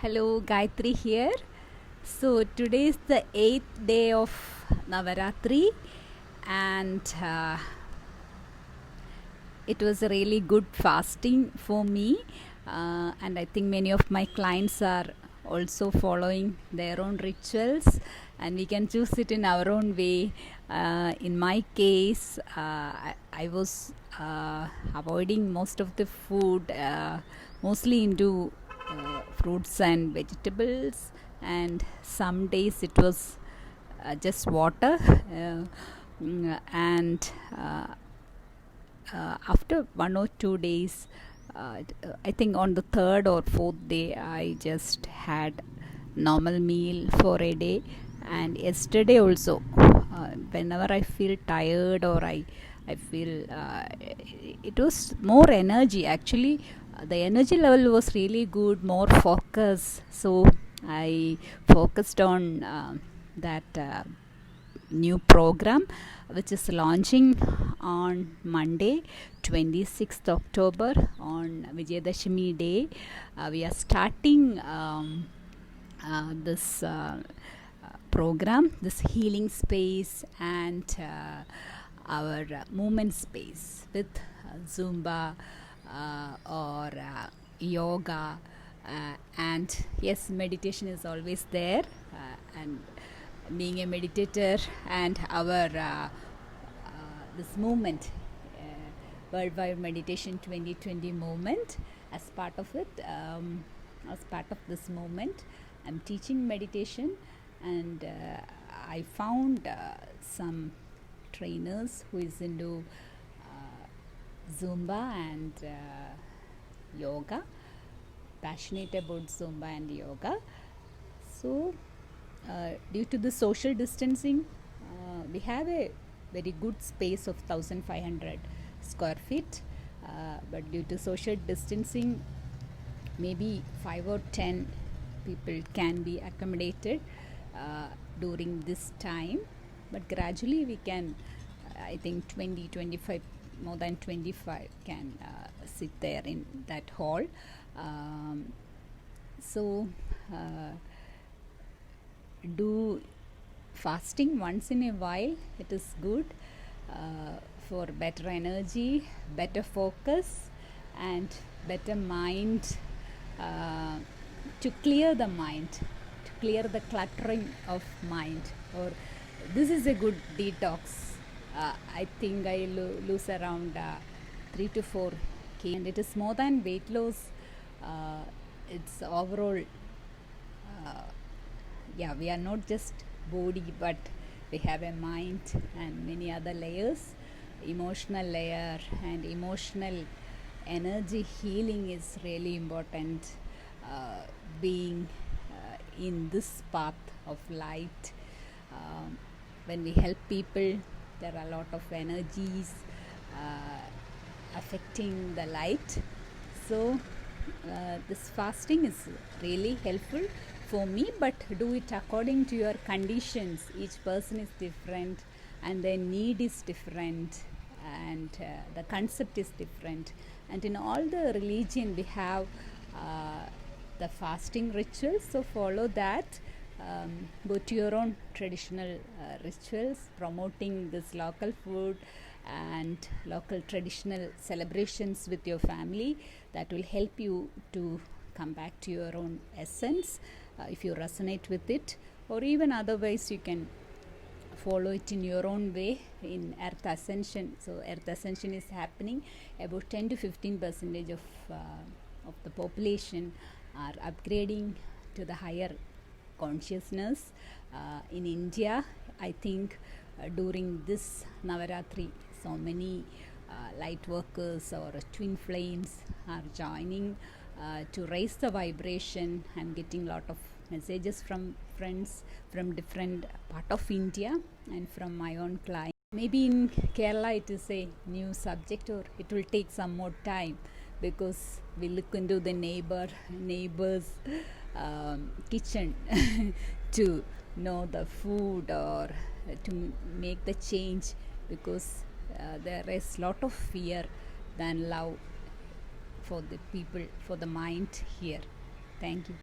Hello, Gayathri here. So today is the 8th day of Navratri, and it was a really good fasting for me. And I think many of my clients are also following their own rituals, and we can choose it in our own way. In my case, I was avoiding most of the food, mostly into fruits and vegetables, and some days it was just water. And after 1 or 2 days, I think on the third or fourth day, I just had normal meal for a day. And yesterday also, whenever I feel tired or I feel it was more energy actually. The energy level was really good, more focus. So I focused on that new program which is launching on Monday 26th October on Vijayadashami day. We are starting this program, this healing space, and our movement space with Zumba or yoga, and yes, meditation is always there. And being a meditator and our this movement, Worldwide Meditation 2020 movement, as part of it, as part of this movement, I'm teaching meditation, and I found some trainers who is into Zumba and yoga, passionate about Zumba and yoga. So due to the social distancing, we have a very good space of 1500 square feet, but due to social distancing, maybe 5 or 10 people can be accommodated during this time, but gradually we can, I think 20-25, more than 25 can sit there in that hall. So do fasting once in a while. It is good for better energy, better focus, and better mind, to clear the mind, to clear the cluttering of mind. Or this is a good detox. I think I lose around 3 to 4 kg, and it is more than weight loss. It's overall, yeah, we are not just body, but we have a mind and many other layers. Emotional layer and emotional energy healing is really important. Being in this path of light, when we help people, there are a lot of energies affecting the light. So this fasting is really helpful for me, but do it according to your conditions. Each person is different, and their need is different, and the concept is different. And in all the religion, we have the fasting rituals, so follow that. Go to your own traditional rituals, promoting this local food and local traditional celebrations with your family. That will help you to come back to your own essence, if you resonate with it, or even otherwise you can follow it in your own way in Earth Ascension. So Earth Ascension is happening. About 10 to 15% of the population are upgrading to the higher consciousness. In India, I think during this Navratri, so many light workers or twin flames are joining to raise the vibration. I'm getting a lot of messages from friends from different part of India and from my own client. Maybe in Kerala it is a new subject, or it will take some more time, because we look into the neighbor's kitchen to know the food, or to make the change, because there is lot of fear than love for the people, for the mind here. Thank you.